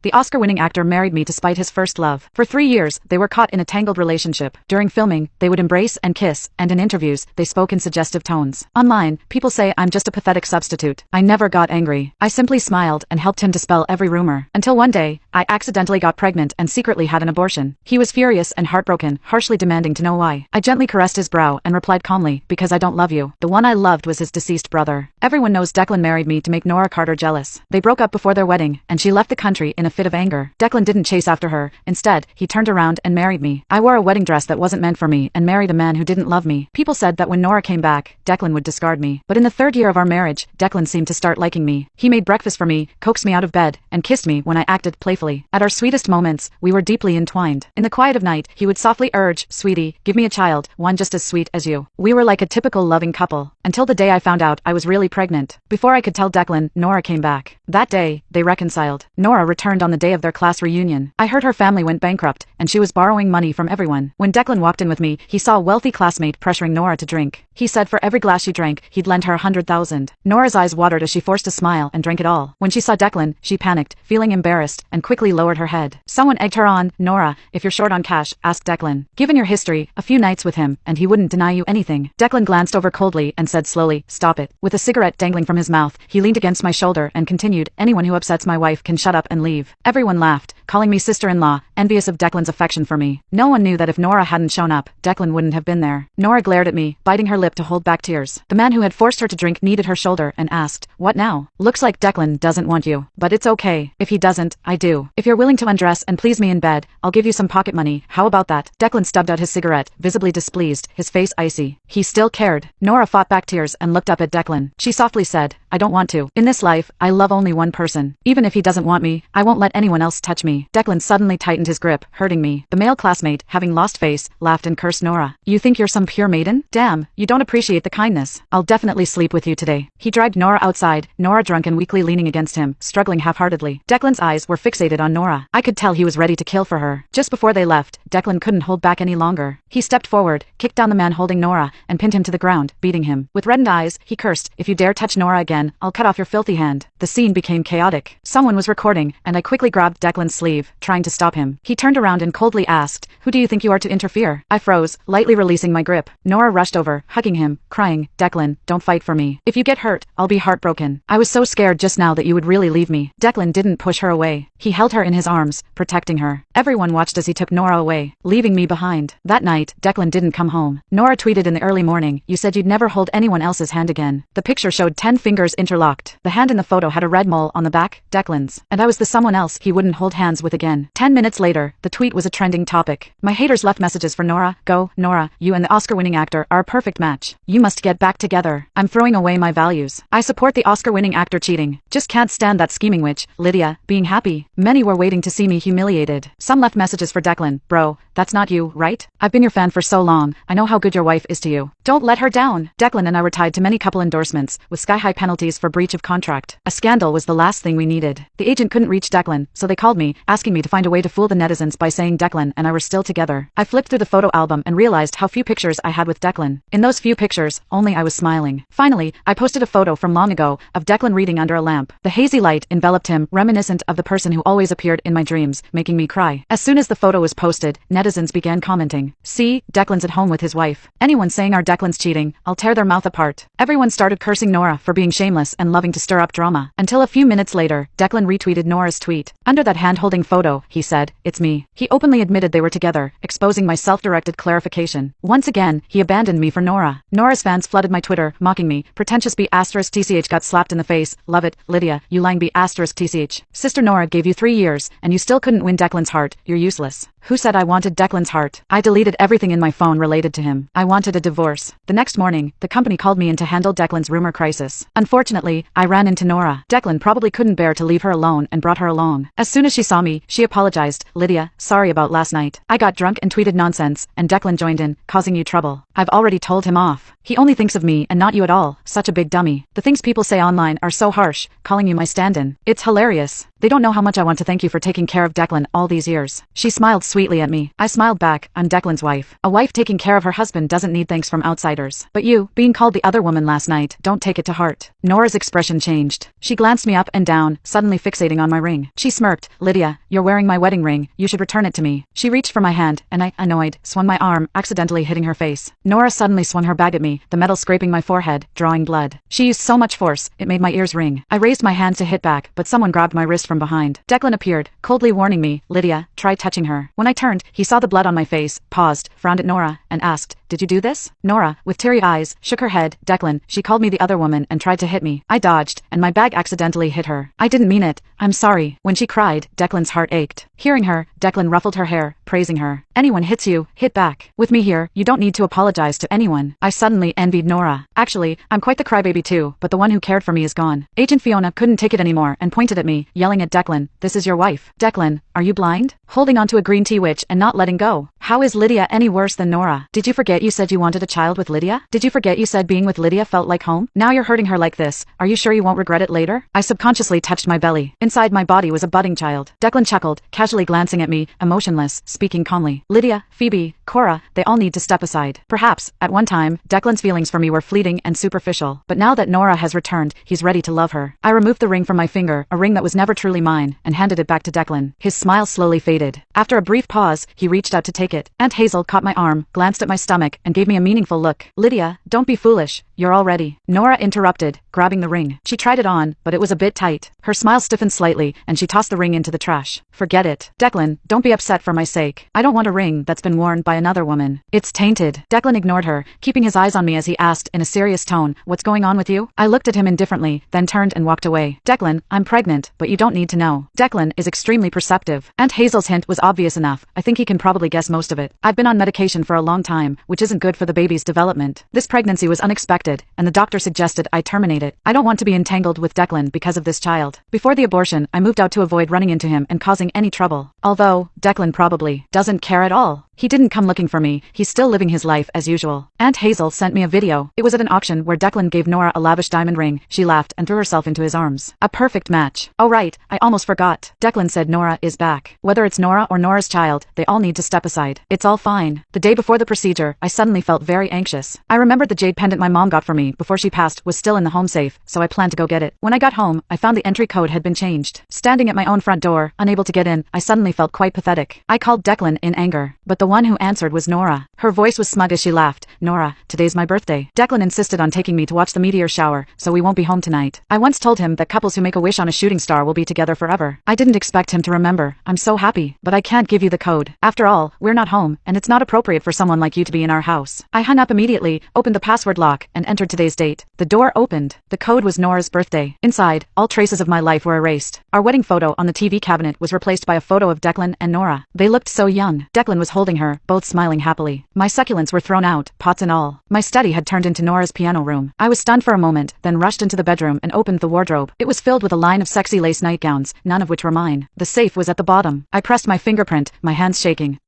The Oscar-winning actor married me to spite his first love. For 3 years, they were caught in a tangled relationship. During filming, they would embrace and kiss, and in interviews, they spoke in suggestive tones. Online, people say I'm just a pathetic substitute. I never got angry. I simply smiled and helped him dispel every rumor. Until one day, I accidentally got pregnant and secretly had an abortion. He was furious and heartbroken, harshly demanding to know why. I gently caressed his brow and replied calmly, because I don't love you. The one I loved was his deceased brother. Everyone knows Declan married me to make Nora Carter jealous. They broke up before their wedding, and she left the country in a fit of anger. Declan didn't chase after her. Instead, he turned around and married me. I wore a wedding dress that wasn't meant for me and married a man who didn't love me. People said that when Nora came back, Declan would discard me. But in the 3rd year of our marriage, Declan seemed to start liking me. He made breakfast for me, coaxed me out of bed, and kissed me when I acted playfully. At our sweetest moments, we were deeply entwined. In the quiet of night, he would softly urge, "Sweetie, give me a child, one just as sweet as you." We were like a typical loving couple. Until the day I found out I was really pregnant. Before I could tell Declan, Nora came back. That day, they reconciled. Nora returned on the day of their class reunion. I heard her family went bankrupt, and she was borrowing money from everyone. When Declan walked in with me, he saw a wealthy classmate pressuring Nora to drink. He said for every glass she drank, he'd lend her 100,000. Nora's eyes watered as she forced a smile and drank it all. When she saw Declan, she panicked, feeling embarrassed, and quickly lowered her head. Someone egged her on. "Nora, if you're short on cash, ask Declan. Given your history, a few nights with him, and he wouldn't deny you anything." Declan glanced over coldly and said slowly, "Stop it." With a cigarette dangling from his mouth, he leaned against my shoulder and continued, "Anyone who upsets my wife can shut up and leave." Everyone laughed, calling me sister-in-law, envious of Declan's affection for me. No one knew that if Nora hadn't shown up, Declan wouldn't have been there. Nora glared at me, biting her lip to hold back tears. The man who had forced her to drink kneaded her shoulder and asked, "What now?" "Looks like Declan doesn't want you. But it's okay. If he doesn't, I do. If you're willing to undress and please me in bed, I'll give you some pocket money. How about that?" Declan stubbed out his cigarette, visibly displeased, his face icy. He still cared. Nora fought back tears and looked up at Declan. She softly said, "I don't want to. In this life, I love only one person. Even if he doesn't want me, I won't let anyone else touch me." Declan suddenly tightened his grip, hurting me. The male classmate, having lost face, laughed and cursed Nora. "You think you're some pure maiden? Damn, you don't appreciate the kindness. I'll definitely sleep with you today." He dragged Nora outside, Nora drunk and weakly leaning against him, struggling half-heartedly. Declan's eyes were fixated on Nora. I could tell he was ready to kill for her. Just before they left, Declan couldn't hold back any longer. He stepped forward, kicked down the man holding Nora, and pinned him to the ground, beating him. With reddened eyes, he cursed, "If you dare touch Nora again, I'll cut off your filthy hand." The scene became chaotic. Someone was recording, and I quickly grabbed Declan's sleeve, trying to stop him. He turned around and coldly asked, "Who do you think you are to interfere?" I froze, lightly releasing my grip. Nora rushed over, hugging him, crying, "Declan, don't fight for me. If you get hurt, I'll be heartbroken. I was so scared just now that you would really leave me." Declan didn't push her away. He held her in his arms, protecting her. Everyone watched as he took Nora away, leaving me behind. That night, Declan didn't come home. Nora tweeted in the early morning, "You said you'd never hold anyone else's hand again." The picture showed 10 fingers interlocked. The hand in the photo had a red mole on the back, Declan's, and I was the someone else he wouldn't hold hands with again. 10 minutes later, the tweet was a trending topic. My haters left messages for Nora. "Go, Nora, you and the Oscar-winning actor are a perfect match. You must get back together. I'm throwing away my values. I support the Oscar-winning actor cheating. Just can't stand that scheming witch, Lydia, being happy." Many were waiting to see me humiliated. Some left messages for Declan. "Bro, that's not you, right? I've been your fan for so long. I know how good your wife is to you. Don't let her down." Declan and I were tied to many couple endorsements, with sky-high penalties for breach of contract. A scandal was the last thing we needed. The agent couldn't reach Declan, so they called me, asking me to find a way to fool the netizens by saying Declan and I were still together. I flipped through the photo album and realized how few pictures I had with Declan. In those few pictures, only I was smiling. Finally, I posted a photo from long ago of Declan reading under a lamp. The hazy light enveloped him, reminiscent of the person who always appeared in my dreams, making me cry. As soon as the photo was posted, netizens began commenting, "See, Declan's at home with his wife. Anyone saying our Declan's cheating, I'll tear their mouth apart." Everyone started cursing Nora for being shameless and loving to stir up drama. Until a few minutes later, Declan retweeted Nora's tweet. Under that hand-holding photo, he said, "It's me." He openly admitted they were together, exposing my self-directed clarification. Once again, he abandoned me for Nora. Nora's fans flooded my Twitter, mocking me. "Pretentious B***TCH got slapped in the face. Love it, Lydia, you lying B***TCH. Sister Nora gave you 3 years, and you still couldn't win Declan's heart. You're useless." Who said I wanted Declan's heart? I deleted everything in my phone related to him. I wanted a divorce. The next morning, the company called me in to handle Declan's rumor crisis. Unfortunately, I ran into Nora. Declan probably couldn't bear to leave her alone and brought her along. As soon as she saw me, she apologized. "Lydia, sorry about last night. I got drunk and tweeted nonsense, and Declan joined in, causing you trouble. I've already told him off. He only thinks of me and not you at all. Such a big dummy. The things people say online are so harsh, calling you my stand-in. It's hilarious." They don't know how much I want to thank you for taking care of Declan all these years. She smiled sweetly at me. I smiled back. I'm Declan's wife. A wife taking care of her husband doesn't need thanks from outsiders. But you, being called the other woman last night, don't take it to heart. Nora's expression changed. She glanced me up and down, suddenly fixating on my ring. She smirked. Lydia, you're wearing my wedding ring. You should return it to me. She reached for my hand, and I, annoyed, swung my arm, accidentally hitting her face. Nora suddenly swung her bag at me, the metal scraping my forehead, drawing blood. She used so much force, it made my ears ring. I raised my hand to hit back, but someone grabbed my wrist from behind. Declan appeared, coldly warning me, Lydia, try touching her. When I turned, he saw the blood on my face, paused, frowned at Nora, and asked, did you do this? Nora, with teary eyes, shook her head. Declan, she called me the other woman and tried to hit me. I dodged, and my bag accidentally hit her. I didn't mean it. I'm sorry. When she cried, Declan's heart ached. Hearing her, Declan ruffled her hair, praising her. Anyone hits you, hit back. With me here, you don't need to apologize to anyone. I suddenly envied Nora. Actually, I'm quite the crybaby too, but the one who cared for me is gone. Agent Fiona couldn't take it anymore and pointed at me, yelling at Declan, this is your wife. Declan, are you blind? Holding onto a green tea witch and not letting go. How is Lydia any worse than Nora? Did you forget you said you wanted a child with Lydia? Did you forget you said being with Lydia felt like home? Now you're hurting her like this. Are you sure you won't regret it later? I subconsciously touched my belly. Inside my body was a budding child. Declan chuckled, casually glancing at me, emotionless, speaking calmly. Lydia, Phoebe, Cora, they all need to step aside. Perhaps, at one time, Declan's feelings for me were fleeting and superficial. But now that Nora has returned, he's ready to love her. I removed the ring from my finger, a ring that was never truly mine, and handed it back to Declan. His smile slowly faded. After a brief pause, he reached out to take it. Aunt Hazel caught my arm, glanced at my stomach, and gave me a meaningful look. Lydia, don't be foolish. You're all ready. Nora interrupted, grabbing the ring. She tried it on, but it was a bit tight. Her smile stiffened slightly, and she tossed the ring into the trash. Forget it. Declan, don't be upset for my sake. I don't want a ring that's been worn by another woman. It's tainted. Declan ignored her, keeping his eyes on me as he asked in a serious tone, what's going on with you? I looked at him indifferently, then turned and walked away. Declan, I'm pregnant, but you don't need to know. Declan is extremely perceptive. Aunt Hazel's hint was obvious enough. I think he can probably guess most of it. I've been on medication for a long time, which isn't good for the baby's development. This pregnancy was unexpected, and the doctor suggested I terminate it. I don't want to be entangled with Declan because of this child. Before the abortion, I moved out to avoid running into him and causing any trouble. Although, Declan probably doesn't care at all. He didn't come looking for me, he's still living his life as usual. Aunt Hazel sent me a video. It was at an auction where Declan gave Nora a lavish diamond ring. She laughed and threw herself into his arms. A perfect match. Oh right, I almost forgot. Declan said Nora is back. Whether it's Nora or Nora's child, they all need to step aside. It's all fine. The day before the procedure, I suddenly felt very anxious. I remembered the jade pendant my mom got for me before she passed was still in the home safe, so I planned to go get it. When I got home, I found the entry code had been changed. Standing at my own front door, unable to get in, I suddenly felt quite pathetic. I called Declan in anger, but the one who answered was Nora. Her voice was smug as she laughed. Nora, today's my birthday. Declan insisted on taking me to watch the meteor shower, so we won't be home tonight. I once told him that couples who make a wish on a shooting star will be together forever. I didn't expect him to remember. I'm so happy, but I can't give you the code. After all, we're not home, and it's not appropriate for someone like you to be in our house. I hung up immediately, opened the password lock, and entered today's date. The door opened. The code was Nora's birthday. Inside, all traces of my life were erased. Our wedding photo on the TV cabinet was replaced by a photo of Declan and Nora. They looked so young. Declan was holding her, both smiling happily. My succulents were thrown out, pots and all. My study had turned into Nora's piano room. I was stunned for a moment, then rushed into the bedroom and opened the wardrobe. It was filled with a line of sexy lace nightgowns, none of which were mine. The safe was at the bottom. I pressed my fingerprint, my hands shaking.